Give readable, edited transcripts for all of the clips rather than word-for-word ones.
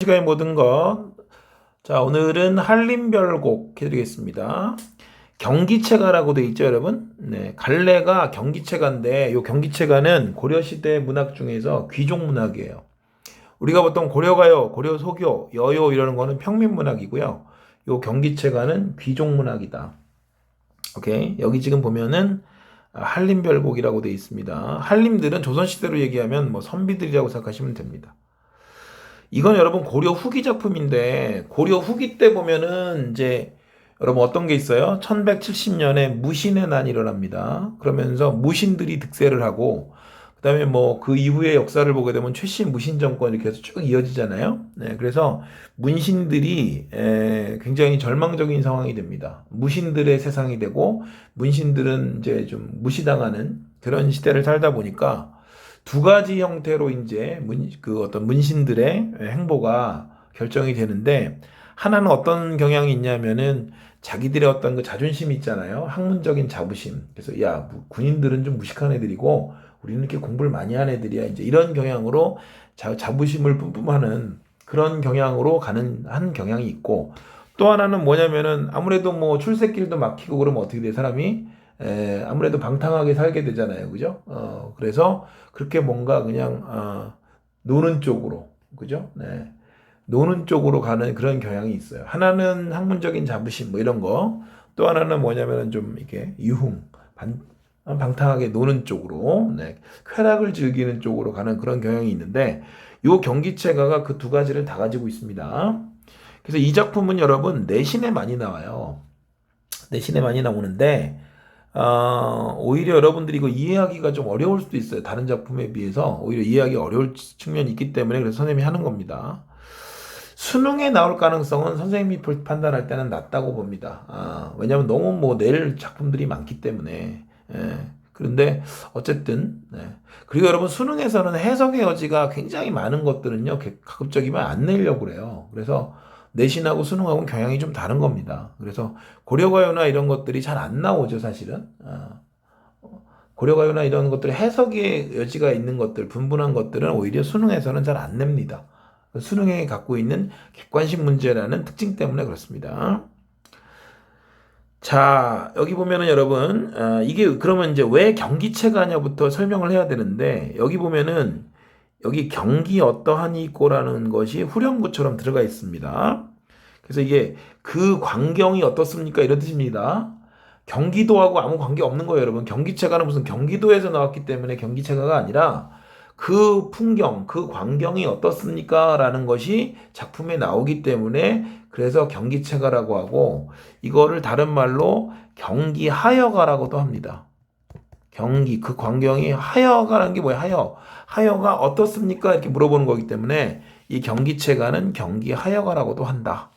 시간의 모든 것. 자, 오늘은 한림별곡 해드리겠습니다. 경기체가라고 돼 있죠, 여러분? 네, 갈래가 경기체가인데, 이 경기체가는 고려시대 문학 중에서 귀족 문학이에요. 우리가 보통 고려가요, 고려소교, 여요 이러는 거는 평민문학이고요. 요 경기체가는 귀족 문학이다. 오케이. 여기 지금 보면은 한림별곡이라고 돼 있습니다. 한림들은 조선시대로 얘기하면 뭐 선비들이라고 생각하시면 됩니다. 이건 여러분 고려 후기 작품인데 고려 후기 때 보면은 이제 여러분 어떤 게 있어요? 1170년에 무신의 난이 일어납니다. 그러면서 무신들이 득세를 하고 그다음에 뭐 그 이후의 역사를 보게 되면 최신 무신 정권 이렇게 해서 쭉 이어지잖아요. 네, 그래서 문신들이 굉장히 절망적인 상황이 됩니다. 무신들의 세상이 되고 문신들은 이제 좀 무시당하는 그런 시대를 살다 보니까 두 가지 형태로 이제 그 어떤 문신들의 행보가 결정이 되는데 하나는 어떤 경향이 있냐면은 자기들의 어떤 그 자존심이 있잖아요. 학문적인 자부심. 그래서 야, 군인들은 좀 무식한 애들이고 우리는 이렇게 공부를 많이 한 애들이야. 이제 이런 경향으로 자부심을 뿜뿜하는 그런 경향으로 가는 한 경향이 있고 또 하나는 뭐냐면은 아무래도 뭐 출세길도 막히고 그러면 어떻게 돼 사람이 아무래도 방탕하게 살게 되잖아요. 그죠? 그래서 그렇게 뭔가 그냥, 노는 쪽으로, 그죠? 네. 노는 쪽으로 가는 그런 경향이 있어요. 하나는 학문적인 자부심, 뭐 이런 거. 또 하나는 뭐냐면은 좀 이렇게 방탕하게 노는 쪽으로, 네. 쾌락을 즐기는 쪽으로 가는 그런 경향이 있는데, 요 경기체가가 그 두 가지를 다 가지고 있습니다. 그래서 이 작품은 여러분 내신에 많이 나와요. 내신에 많이 나오는데, 오히려 여러분들이 이거 이해하기가 좀 어려울 수도 있어요. 다른 작품에 비해서 오히려 이해하기 어려울 측면이 있기 때문에 그래서 선생님이 하는 겁니다. 수능에 나올 가능성은 선생님이 판단할 때는 낮다고 봅니다. 왜냐하면 너무 뭐 낼 작품들이 많기 때문에. 그런데 어쨌든 그리고 여러분 수능에서는 해석의 여지가 굉장히 많은 것들은요 가급적이면 안 내려고 그래요. 그래서 내신하고 수능하고는 경향이 좀 다른 겁니다. 그래서 고려가요나 이런 것들이 잘 안 나오죠 사실은. 고려가요나 이런 것들이 해석의 여지가 있는 것들, 분분한 것들은 오히려 수능에서는 잘 안 냅니다. 수능에 갖고 있는 객관식 문제라는 특징 때문에 그렇습니다. 자, 여기 보면은 여러분, 이게 그러면 이제 왜 경기체가냐부터 설명을 해야 되는데, 여기 보면은, 여기 경기 어떠하니 있고라는 것이 후렴구처럼 들어가 있습니다. 그래서 이게 그 광경이 어떻습니까? 이런 뜻입니다. 경기도하고 아무 관계 없는 거예요, 여러분. 경기체가는 무슨 경기도에서 나왔기 때문에 경기체가가 아니라 그 풍경, 그 광경이 어떻습니까? 라는 것이 작품에 나오기 때문에 그래서 경기체가라고 하고 이거를 다른 말로 경기하여가라고도 합니다. 경기, 그 광경이 하여가라는 게 뭐예요? 하여가 어떻습니까? 이렇게 물어보는 거기 때문에 이 경기체가는 경기하여가라고도 한다.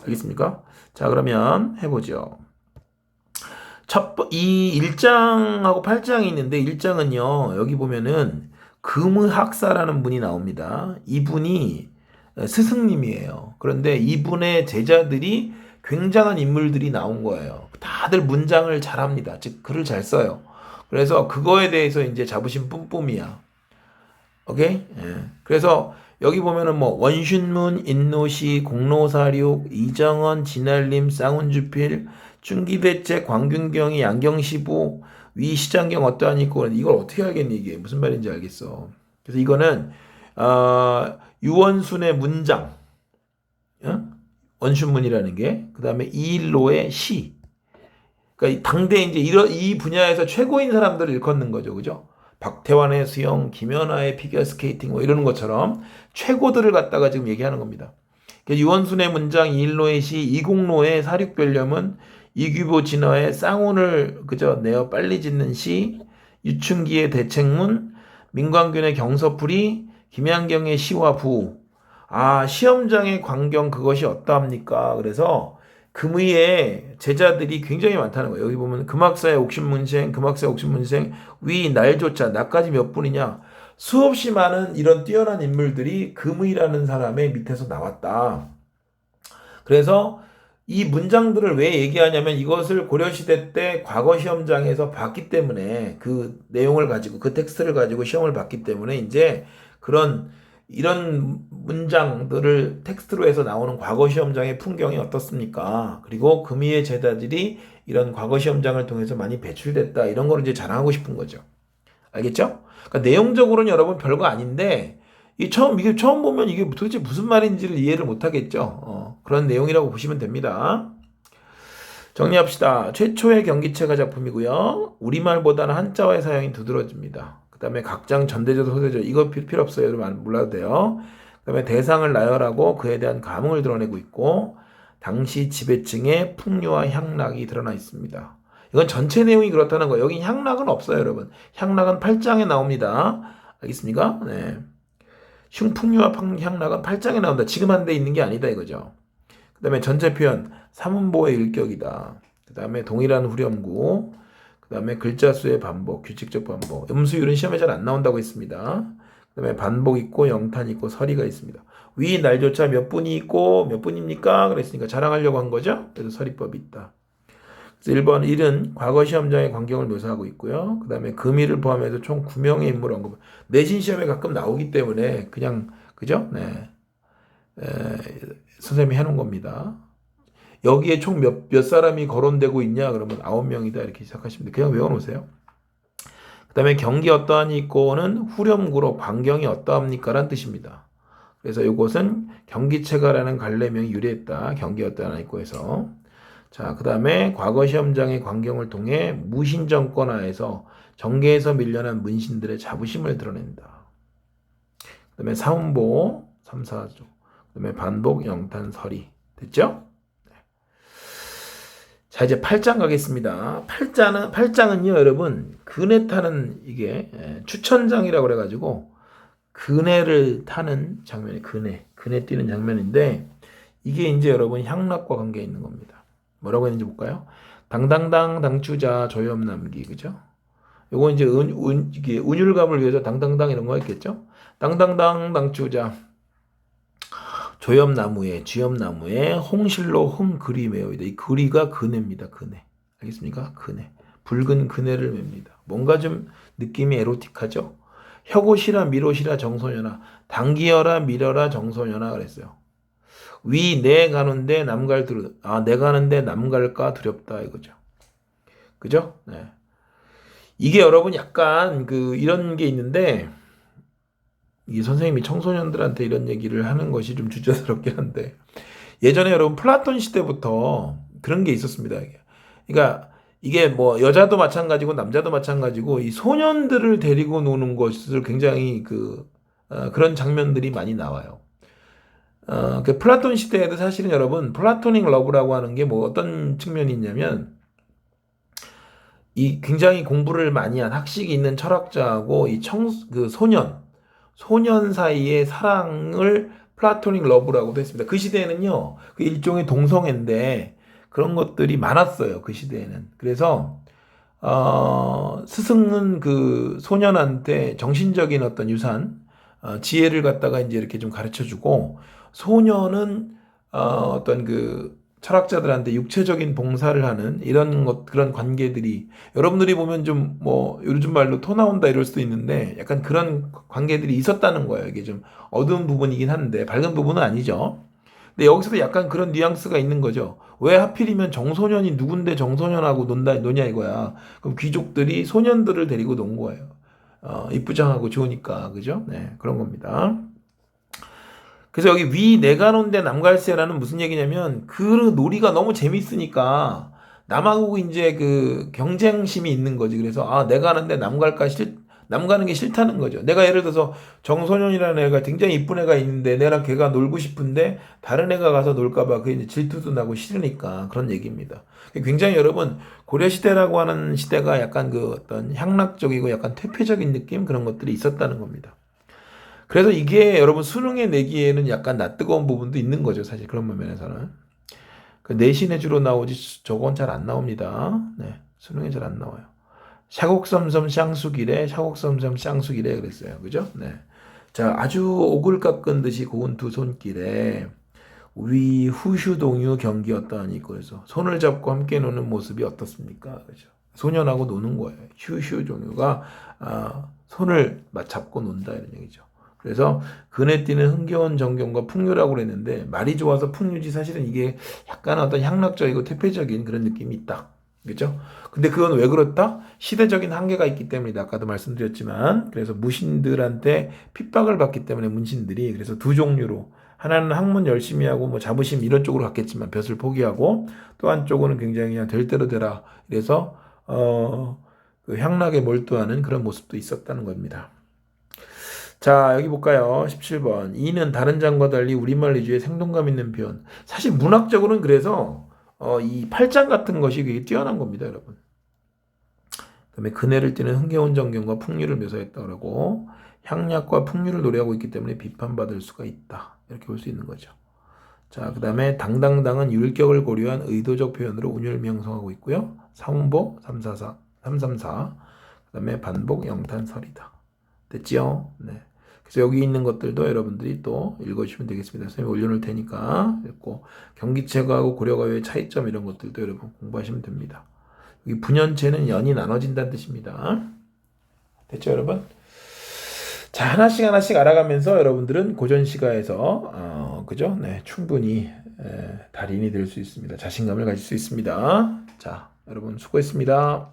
알겠습니까? 자, 그러면 해보죠. 이 1장하고 8장이 있는데 1장은요, 여기 보면은 금의학사라는 분이 나옵니다. 이분이 스승님이에요. 그런데 이분의 제자들이 굉장한 인물들이 나온 거예요. 다들 문장을 잘합니다. 즉, 글을 잘 써요. 그래서 그거에 대해서 이제 자부심 뿜뿜이야. 오케이? 예. 그래서 여기 보면은 뭐 원슌문, 인노시, 공로사륙, 이정원, 진알림, 쌍운주필, 충기대책, 광균경이, 양경시보, 위시장경 어떠하니 있고 이걸 어떻게 알겠니 이게 무슨 말인지 알겠어. 그래서 이거는 유원순의 문장, 어? 원슌문이라는 게, 그 다음에 이일로의 시. 그러니까 당대 이제 이 분야에서 최고인 사람들을 일컫는 거죠, 그죠? 박태환의 수영, 김연아의 피겨스케이팅 뭐 이러는 것처럼 최고들을 갖다가 지금 얘기하는 겁니다. 유원순의 문장, 이일로의 시, 이공로의 사륙별념은 이규보 진화의 쌍운을 그저 내어 빨리 짓는 시, 유춘기의 대책문, 민광균의 경서풀이, 김양경의 시와 부. 시험장의 광경 그것이 어떠합니까? 그래서 금의의 제자들이 굉장히 많다는 거예요. 여기 보면 금학사의 옥신문생, 금학사의 옥신문생, 위 날조차 나까지 몇 분이냐. 수없이 많은 이런 뛰어난 인물들이 금의라는 사람의 밑에서 나왔다. 그래서 이 문장들을 왜 얘기하냐면 이것을 고려시대 때 과거 시험장에서 봤기 때문에 그 내용을 가지고 그 텍스트를 가지고 시험을 봤기 때문에 이제 그런 이런 문장들을 텍스트로 해서 나오는 과거 시험장의 풍경이 어떻습니까? 그리고 금이의 제자들이 이런 과거 시험장을 통해서 많이 배출됐다. 이런 거를 이제 자랑하고 싶은 거죠. 알겠죠? 그러니까 내용적으로는 여러분 별거 아닌데 이게 처음 보면 이게 도대체 무슨 말인지를 이해를 못 하겠죠. 그런 내용이라고 보시면 됩니다. 정리합시다. 최초의 경기체가 작품이고요. 우리말보다는 한자어의 사용이 두드러집니다. 그 다음에 각장 전대조도 소대조 이거 필요 없어요. 여러분 몰라도 돼요. 그 다음에 대상을 나열하고 그에 대한 감흥을 드러내고 있고 당시 지배층의 풍류와 향락이 드러나 있습니다. 이건 전체 내용이 그렇다는 거예요. 여기 향락은 없어요, 여러분. 향락은 8장에 나옵니다. 알겠습니까? 네. 흉풍류와 향락은 8장에 나온다. 지금 한데 있는 게 아니다 이거죠. 그 다음에 전체 표현 사문보의 일격이다. 그 다음에 동일한 후렴구, 그 다음에 글자 수의 반복, 규칙적 반복. 음수율은 시험에 잘 안 나온다고 했습니다. 그 다음에 반복 있고 영탄 있고 서리가 있습니다. 위 날조차 몇 분이 있고 몇 분입니까? 그랬으니까 자랑하려고 한 거죠. 그래서 서리법이 있다. 그래서 1번 1은 과거 시험장의 광경을 묘사하고 있고요. 그 다음에 금이를 포함해서 총 9명의 인물 언급. 내신 시험에 가끔 나오기 때문에 그냥 그죠? 네. 선생님이 해놓은 겁니다. 여기에 총 몇 사람이 거론되고 있냐? 그러면 9명이다. 이렇게 시작하시면 돼요. 그냥 외워놓으세요. 그 다음에 경기 어떠하니 있고는 후렴구로 광경이 어떠합니까? 라는 뜻입니다. 그래서 이것은 경기체가라는 갈래명이 유래했다. 경기 어떠하니 있고에서. 자, 그 다음에 과거 시험장의 광경을 통해 무신정권 하에서 정계에서 밀려난 문신들의 자부심을 드러낸다. 그 다음에 사운보 3, 4조. 그 다음에 반복, 영탄, 서리. 됐죠? 자, 이제 8장 가겠습니다. 8장은요, 여러분, 그네 타는 이게 추천장이라고 그래가지고, 그네를 타는 장면이 그네 뛰는 장면인데, 이게 이제 여러분 향락과 관계 있는 겁니다. 뭐라고 했는지 볼까요? 당당당 당추자 조염 남기, 그죠? 요거 이제 이게 운율감을 위해서 당당당 이런 거 했겠죠? 당당당 당추자 조염나무에 쥐염나무에 홍실로 홍글이 메어있다. 이 글이가 그네입니다. 그네. 알겠습니까? 그네. 붉은 그네를 맵니다. 뭔가 좀 느낌이 에로틱하죠? 혁옷이라 미롯이라 정소녀나 당기여라 미려라 정소녀나 그랬어요. 위 내 가는데 남갈 두려. 내 가는데 남갈까 두렵다 이거죠. 그죠? 네. 이게 여러분 약간 이런 게 있는데 이 선생님이 청소년들한테 이런 얘기를 하는 것이 좀 주저스럽긴 한데 예전에 여러분 플라톤 시대부터 그런 게 있었습니다. 그러니까 이게 뭐 여자도 마찬가지고 남자도 마찬가지고 이 소년들을 데리고 노는 것을 굉장히 그런 장면들이 많이 나와요. 그 플라톤 시대에도 사실은 여러분 플라토닉 러브라고 하는 게 뭐 어떤 측면이 있냐면 이 굉장히 공부를 많이 한 학식이 있는 철학자하고 소년 사이의 사랑을 플라토닉 러브라고도 했습니다. 그 시대에는요, 그 일종의 동성애인데 그런 것들이 많았어요. 그 시대에는. 그래서 스승은 그 소년한테 정신적인 어떤 유산, 지혜를 갖다가 이제 이렇게 좀 가르쳐주고 소년은 어떤 철학자들한테 육체적인 봉사를 하는 그런 관계들이 여러분들이 보면 좀 뭐 요즘 말로 토 나온다 이럴 수도 있는데 약간 그런 관계들이 있었다는 거예요. 이게 좀 어두운 부분이긴 한데 밝은 부분은 아니죠. 근데 여기서도 약간 그런 뉘앙스가 있는 거죠. 왜 하필이면 정소년이 누군데 정소년하고 노냐 이거야. 그럼 귀족들이 소년들을 데리고 논 거예요. 이쁘장하고 좋으니까 그죠? 네, 그런 겁니다. 그래서 여기 위 내가 논데 남갈세라는 무슨 얘기냐면 그 놀이가 너무 재밌으니까 남하고 이제 경쟁심이 있는 거지. 그래서 내가 하는데 남 가는 게 싫다는 거죠. 내가 예를 들어서 정소년이라는 애가 굉장히 이쁜 애가 있는데 내랑 걔가 놀고 싶은데 다른 애가 가서 놀까봐 그 이제 질투도 나고 싫으니까 그런 얘기입니다. 굉장히 여러분 고려시대라고 하는 시대가 약간 어떤 향락적이고 약간 퇴폐적인 느낌 그런 것들이 있었다는 겁니다. 그래서 이게 여러분 수능에 내기에는 약간 낯뜨거운 부분도 있는 거죠. 사실 그런 면에서는. 내신에 주로 나오지 저건 잘 안 나옵니다. 네, 수능에 잘 안 나와요. 샤곡섬섬 쌍수길에 샤곡섬섬 쌍수길에 그랬어요. 그죠? 네. 자, 아주 옥을 깎은 듯이 고운 두 손길에 위 후슈동유 경기 어떠하니 그래서 손을 잡고 함께 노는 모습이 어떻습니까? 그죠? 소년하고 노는 거예요. 휴슈동유가 손을 잡고 논다 이런 얘기죠. 그래서 그네 띠는 흥겨운 정경과 풍류라고 그랬는데 말이 좋아서 풍류지 사실은 이게 약간 어떤 향락적이고 퇴폐적인 그런 느낌이 있다. 그죠? 근데 그건 왜 그렇다? 시대적인 한계가 있기 때문이다. 아까도 말씀드렸지만 그래서 무신들한테 핍박을 받기 때문에 문신들이 그래서 두 종류로 하나는 학문 열심히 하고 뭐 자부심 이런 쪽으로 갔겠지만 벼슬 포기하고 또 한쪽은 굉장히 그냥 될 대로 되라. 그래서 그 향락에 몰두하는 그런 모습도 있었다는 겁니다. 자, 여기 볼까요? 17번. 이는 다른 장과 달리 우리말 위주의 생동감 있는 표현. 사실 문학적으로는 그래서 이 팔장 같은 것이 되게 뛰어난 겁니다, 여러분. 그다음에 그네를 띠는 흥겨운 정경과 풍류를 묘사했다 그러고 향락과 풍류를 노래하고 있기 때문에 비판받을 수가 있다. 이렇게 볼 수 있는 거죠. 자, 그다음에 당당당은 율격을 고려한 의도적 표현으로 운율 명성하고 있고요. 사운보 344, 334. 그다음에 반복 영탄설이다. 됐지요? 네. 그래서 여기 있는 것들도 여러분들이 또 읽어주시면 되겠습니다. 선생님이 올려놓을 테니까 읽고 경기체가하고 고려가의 차이점 이런 것들도 여러분 공부하시면 됩니다. 여기 분연체는 연이 나눠진다는 뜻입니다. 됐죠, 여러분? 자, 하나씩 알아가면서 여러분들은 고전시가에서 그죠? 네, 충분히 달인이 될 수 있습니다. 자신감을 가질 수 있습니다. 자, 여러분 수고했습니다.